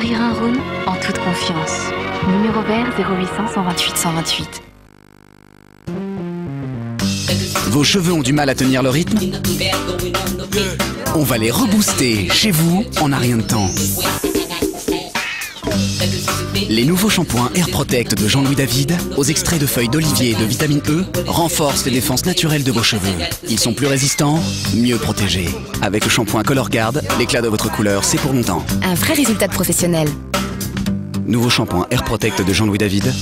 Marie Rinroun, en toute confiance. Numéro vert 0800 128 128. Vos cheveux ont du mal à tenir le rythme? On va les rebooster chez vous en un rien de temps. Les nouveaux shampoings Air Protect de Jean-Louis David, aux extraits de feuilles d'olivier et de vitamine E, renforcent les défenses naturelles de vos cheveux. Ils sont plus résistants, mieux protégés. Avec le shampoing Color Guard, l'éclat de votre couleur, c'est pour longtemps. Un vrai résultat de professionnel. Nouveau shampoing Air Protect de Jean-Louis David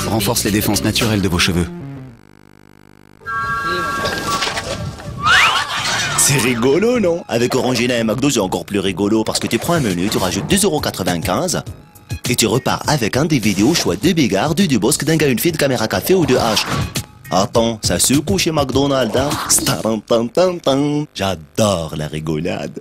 renforce les défenses naturelles de vos cheveux. C'est rigolo, non? Avec Orangina et McDo, c'est encore plus rigolo parce que tu prends un menu, tu rajoutes 2,95 € et tu repars avec un DVD au choix de Bigard, de Dubosc, d'un gars, une fille, de Caméra Café ou de H. Attends, ça secoue chez McDonald's, hein? Starantantantan. J'adore la rigolade.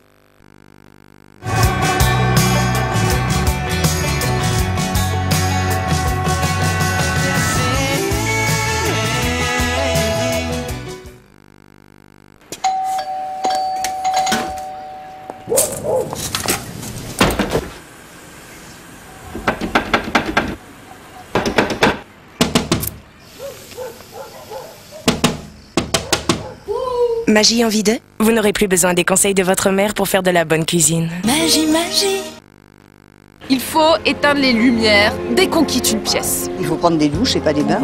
Magie en vide? Vous n'aurez plus besoin des conseils de votre mère pour faire de la bonne cuisine. Magie, magie. Il faut éteindre les lumières dès qu'on quitte une pièce. Il faut prendre des douches et pas des bains.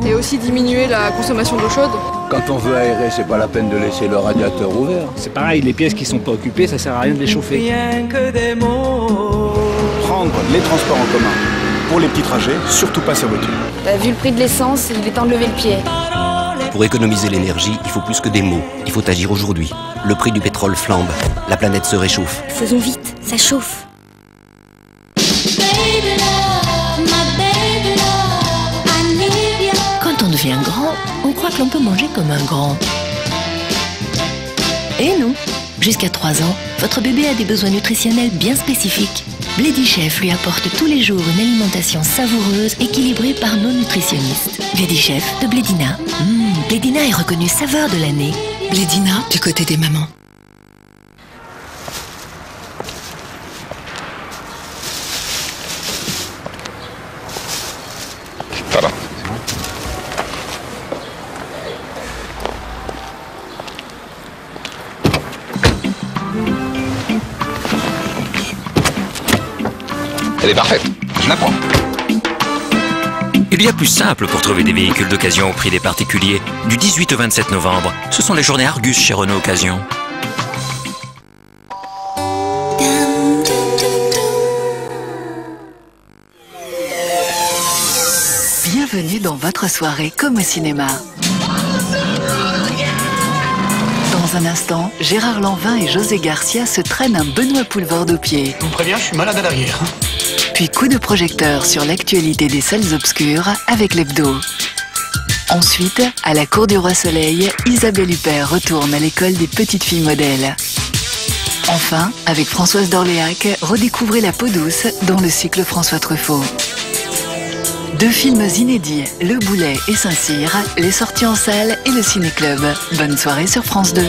Et aussi diminuer la consommation d'eau chaude. Quand on veut aérer, c'est pas la peine de laisser le radiateur ouvert. C'est pareil, les pièces qui sont pas occupées, ça sert à rien de les chauffer. Prendre les transports en commun. Pour les petits trajets, surtout pas sa voiture. Vu le prix de l'essence, il est temps de lever le pied. Pour économiser l'énergie, il faut plus que des mots. Il faut agir aujourd'hui. Le prix du pétrole flambe. La planète se réchauffe. Faisons vite, ça chauffe. Quand on devient grand, on croit que l'on peut manger comme un grand. Et non. Jusqu'à 3 ans, votre bébé a des besoins nutritionnels bien spécifiques. Bledy Chef lui apporte tous les jours une alimentation savoureuse, équilibrée par nos nutritionnistes. Bledy Chef de Blédina. Blédina est reconnue saveur de l'année. Blédina, du côté des mamans. Voilà. Elle est parfaite, je la prends. Il y a plus simple pour trouver des véhicules d'occasion au prix des particuliers. Du 18 au 27 novembre, ce sont les journées Argus chez Renault Occasion. Bienvenue dans votre soirée comme au cinéma. Dans un instant, Gérard Lanvin et José Garcia se traînent un Benoît Poulvord au pied. Je vous préviens, je suis malade à l'arrière. Puis coup de projecteur sur l'actualité des salles obscures avec l'hebdo. Ensuite, à la Cour du Roi Soleil, Isabelle Huppert retourne à l'école des petites filles modèles. Enfin, avec Françoise d'Orléac, redécouvrez La peau douce dans le cycle François Truffaut. 2 films inédits, Le Boulet et Saint-Cyr, les sorties en salle et le ciné-club. Bonne soirée sur France 2.